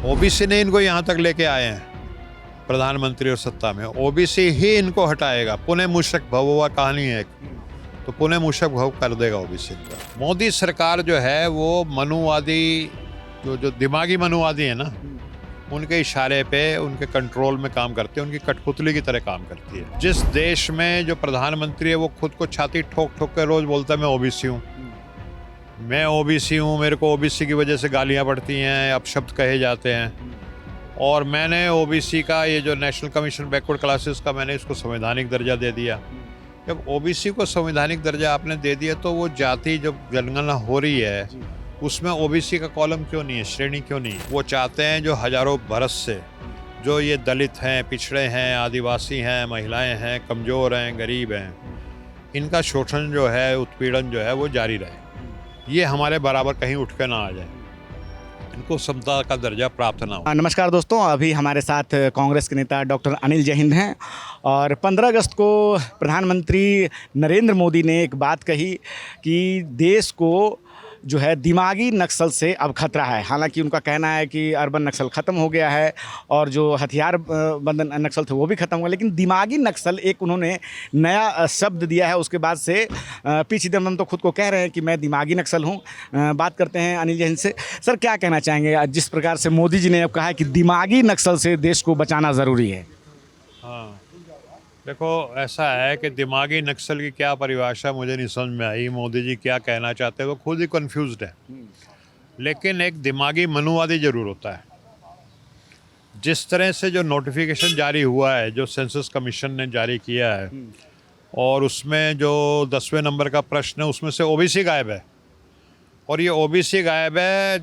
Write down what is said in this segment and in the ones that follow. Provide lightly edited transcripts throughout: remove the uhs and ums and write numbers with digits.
OBC ने इनको यहाँ तक लेके आए हैं प्रधानमंत्री और सत्ता में। ओबीसी ही इनको हटाएगा। पुणे मूषक भव हुआ कहानी है, तो पुणे मूषक भव कर देगा ओबीसी का। मोदी सरकार जो है वो मनुवादी जो दिमागी मनुवादी है ना, उनके इशारे पे उनके कंट्रोल में काम करती है, उनकी कठपुतली की तरह काम करती है। जिस देश में जो प्रधानमंत्री है वो खुद को छाती ठोक ठोक कर रोज बोलता है मैं ओबीसी हूँ, मैं ओबीसी हूँ, मेरे को ओबीसी की वजह से गालियाँ पड़ती हैं, अपशब्द कहे जाते हैं। और मैंने ओबीसी का ये जो नेशनल कमीशन बैकवर्ड क्लासेस का मैंने इसको संवैधानिक दर्जा दे दिया। जब ओबीसी को संवैधानिक दर्जा आपने दे दिया तो वो जाति जब जनगणना हो रही है उसमें ओबीसी का कॉलम क्यों नहीं है, श्रेणी क्यों नहीं है? वो चाहते हैं जो हजारों बरस से जो ये दलित हैं, पिछड़े हैं, आदिवासी हैं, महिलाएं हैं, कमज़ोर हैं, गरीब हैं, इनका शोषण जो है, उत्पीड़न जो है वो जारी रहे। ये हमारे बराबर कहीं उठ के ना आ जाए, इनको समता का दर्जा प्राप्त ना हो। नमस्कार दोस्तों, अभी हमारे साथ कांग्रेस के नेता डॉक्टर अनिल जैन हैं और 15 अगस्त को प्रधानमंत्री नरेंद्र मोदी ने एक बात कही कि देश को जो है दिमागी नक्सल से अब खतरा है। हालांकि उनका कहना है कि अर्बन नक्सल ख़त्म हो गया है और जो हथियार बंद नक्सल थे वो भी ख़त्म हुआ, लेकिन दिमागी नक्सल एक उन्होंने नया शब्द दिया है। उसके बाद से पी चिदम्बरम तो खुद को कह रहे हैं कि मैं दिमागी नक्सल हूँ। बात करते हैं अनिल जैन से। सर, क्या कहना चाहेंगे जिस प्रकार से मोदी जी ने अब कहा है कि दिमागी नक्सल से देश को बचाना ज़रूरी है? हाँ, देखो ऐसा है कि दिमागी नक्सल की क्या परिभाषा मुझे नहीं समझ में आई। मोदी जी क्या कहना चाहते हैं वो खुद ही कंफ्यूज्ड है। लेकिन एक दिमागी मनुवादी जरूर होता है। जिस तरह से जो नोटिफिकेशन जारी हुआ है, जो सेंसस कमीशन ने जारी किया है, और उसमें जो 10वें नंबर का प्रश्न है उसमें से ओबीसी गायब है। और ये ओबीसी गायब है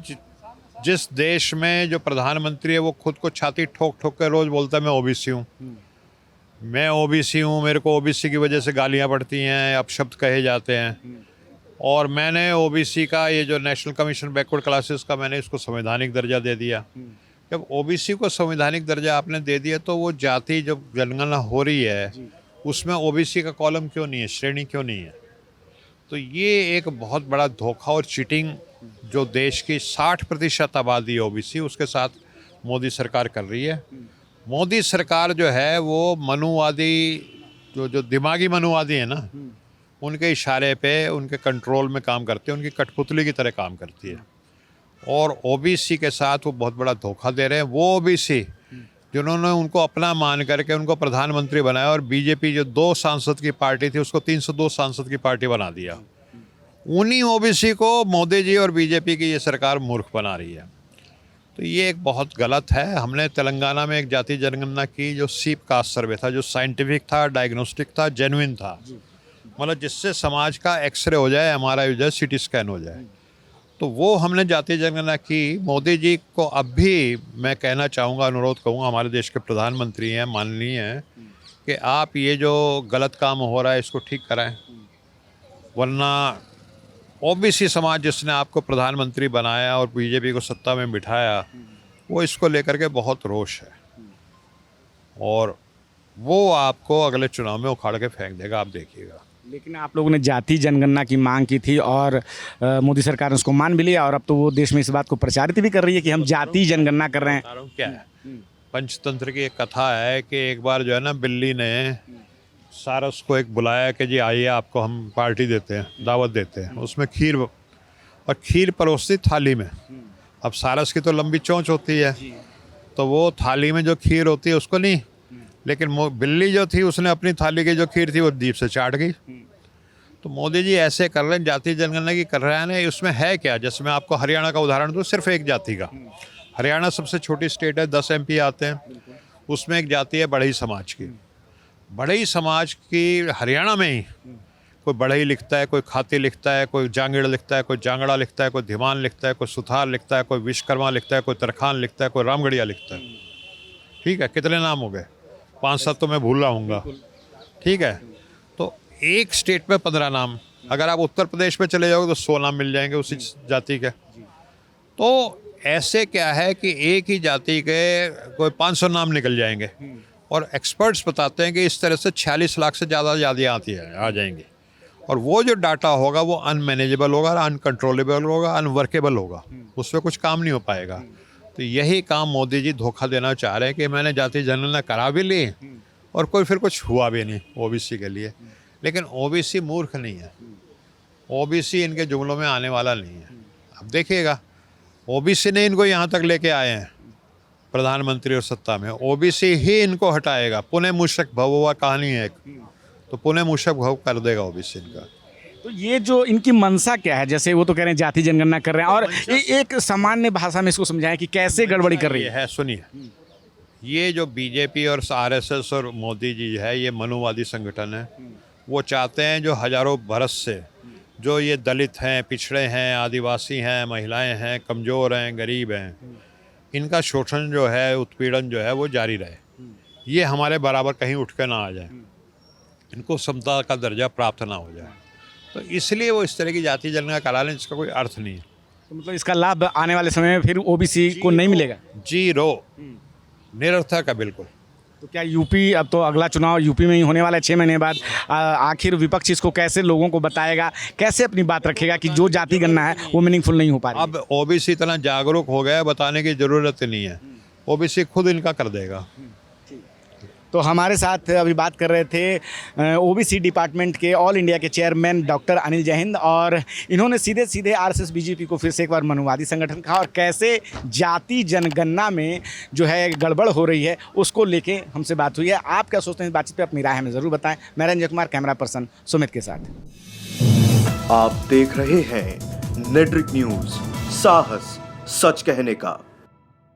जिस देश में जो प्रधानमंत्री है वो खुद को छाती ठोक ठोक कर रोज बोलता है मैं ओबीसी हूँ, मैं ओबीसी हूँ, मेरे को ओबीसी की वजह से गालियाँ पड़ती हैं, अपशब्द कहे जाते हैं। और मैंने ओबीसी का ये जो नेशनल कमीशन बैकवर्ड क्लासेस का मैंने इसको संवैधानिक दर्जा दे दिया। जब ओबीसी को संवैधानिक दर्जा आपने दे दिया तो वो जाति जब जनगणना हो रही है उसमें ओबीसी का कॉलम क्यों नहीं है, श्रेणी क्यों नहीं है? तो ये एक बहुत बड़ा धोखा और चीटिंग जो देश की 60% आबादी है ओबीसी, उसके साथ मोदी सरकार कर रही है। मोदी सरकार जो है वो मनुवादी जो दिमागी मनुवादी है ना, उनके इशारे पे उनके कंट्रोल में काम करती है, उनकी कठपुतली की तरह काम करती है। और ओबीसी के साथ वो बहुत बड़ा धोखा दे रहे हैं। वो ओबीसी जिन्होंने उनको अपना मान करके उनको प्रधानमंत्री बनाया और बीजेपी जो 2 सांसद की पार्टी थी उसको 302 सांसद की पार्टी बना दिया, उन्हीं ओबीसी को मोदी जी और बीजेपी की ये सरकार मूर्ख बना रही है। तो ये एक बहुत गलत है। हमने तेलंगाना में एक जाति जनगणना की जो सीप कास्ट सर्वे था, जो साइंटिफिक था, डायग्नोस्टिक था, जेन्युइन था, मतलब जिससे समाज का एक्सरे हो जाए, एमआरआई हो जाए, सीटी स्कैन हो जाए, तो वो हमने जाति जनगणना की। मोदी जी को अब भी मैं कहना चाहूँगा, अनुरोध करूँगा, हमारे देश के प्रधानमंत्री हैं, माननीय हैं, कि आप ये जो गलत काम हो रहा है इसको ठीक कराएं। वरना ओबीसी समाज जिसने आपको प्रधानमंत्री बनाया और बीजेपी को सत्ता में बिठाया, वो इसको लेकर के बहुत रोष है और वो आपको अगले चुनाव में उखाड़ के फेंक देगा, आप देखिएगा। लेकिन आप लोगों ने जाति जनगणना की मांग की थी और मोदी सरकार ने उसको मान भी लिया और अब तो वो देश में इस बात को प्रचारित भी कर रही है कि हम जाति जनगणना कर रहे हैं। क्या है, पंचतंत्र की एक कथा है कि एक बार जो है ना बिल्ली ने सारस को एक बुलाया कि जी आइए आपको हम पार्टी देते हैं, दावत देते हैं। उसमें खीर परोसती थाली में। अब सारस की तो लंबी चोंच होती है तो वो थाली में जो खीर होती है उसको नहीं, लेकिन बिल्ली जो थी उसने अपनी थाली की जो खीर थी वो जीभ से चाट गई। तो मोदी जी ऐसे कर रहे हैं, जाति जनगणना की कर रहे हैं। उसमें है क्या? जैसे मैं आपको हरियाणा का उदाहरण दूँ, सिर्फ एक जाति का। हरियाणा सबसे छोटी स्टेट है, 10 MP आते हैं, उसमें एक जाति है बढ़ई समाज की। बढ़ई समाज की हरियाणा में ही कोई बढ़ई लिखता है, कोई खाती लिखता है, कोई जांगिड़ लिखता है, कोई जांगड़ा लिखता है, कोई धीमान लिखता है, कोई सुथार लिखता है, कोई विश्वकर्मा लिखता है, कोई तरखान लिखता है, कोई रामगढ़िया लिखता है। ठीक है, कितने नाम हो गए? 5-7 तो मैं भूल रहा हूँगा। ठीक है, तो एक स्टेट में 15 नाम। अगर आप उत्तर प्रदेश में चले जाओगे तो 100 नाम मिल जाएंगे उसी जाति के। तो ऐसे क्या है कि एक ही जाति के कोई 500 नाम निकल जाएंगे और एक्सपर्ट्स बताते हैं कि इस तरह से 46 लाख से ज़्यादा आ जाएंगी। और वो जो डाटा होगा वो अनमैनेजेबल होगा, अनकंट्रोलेबल होगा, अनवर्केबल होगा, उसमें कुछ काम नहीं हो पाएगा। तो यही काम मोदी जी धोखा देना चाह रहे हैं कि मैंने जाति जनगणना करा भी ली और कोई फिर कुछ हुआ भी नहीं ओबीसी के लिए। लेकिन ओबीसी मूर्ख नहीं है, ओबीसी इनके जुमलों में आने वाला नहीं है। अब देखिएगा, ओबीसी ने इनको यहाँ तक लेके आए हैं प्रधानमंत्री और सत्ता में, ओबीसी ही इनको हटाएगा। पुणे मूषक भव हुआ कहानी है एक, तो पुणे मूषक भव कर देगा ओबीसी इनका। तो ये जो इनकी मंशा क्या है, जैसे वो तो कह रहे हैं जाति जनगणना कर रहे हैं, और एक सामान्य भाषा में इसको समझाएं कि कैसे गड़बड़ी कर रही है। सुनिए, ये जो बीजेपी और आरएसएस और मोदी जी है, ये मनुवादी संगठन है। वो चाहते हैं जो हजारों बरस से जो ये दलित हैं, पिछड़े हैं, आदिवासी हैं, महिलाएं हैं, कमज़ोर हैं, गरीब हैं, इनका शोषण जो है, उत्पीड़न जो है वो जारी रहे। ये हमारे बराबर कहीं उठ के ना आ जाए, इनको समता का दर्जा प्राप्त ना हो जाए। तो इसलिए वो इस तरह की जाति जनगणना करा लें जिसका कोई अर्थ नहीं है। तो मतलब इसका लाभ आने वाले समय में फिर ओबीसी को नहीं मिलेगा। जीरो, निरर्थक है बिल्कुल। तो क्या यूपी, अब तो अगला चुनाव यूपी में ही होने वाला है 6 महीने बाद, आखिर विपक्ष इसको कैसे लोगों को बताएगा, कैसे अपनी बात रखेगा कि जो जाति गणना है वो मीनिंगफुल नहीं हो पा रही? अब ओबीसी इतना जागरूक हो गया, बताने की ज़रूरत नहीं है, ओबीसी खुद इनका कर देगा। तो हमारे साथ अभी बात कर रहे थे ओबीसी डिपार्टमेंट के ऑल इंडिया के चेयरमैन डॉक्टर अनिल जैहिंद, और इन्होंने सीधे सीधे आरएसएस बीजेपी को फिर से एक बार मनुवादी संगठन कहा, और कैसे जाति जनगणना में जो है गड़बड़ हो रही है उसको लेके हमसे बात हुई है। आप क्या सोचते हैं इस बातचीत पे, अपनी राय हमें ज़रूर बताएं। मैं रंजय कुमार, कैमरा पर्सन सुमित के साथ। आप देख रहे हैं नेट्रिक न्यूज, साहस सच कहने का।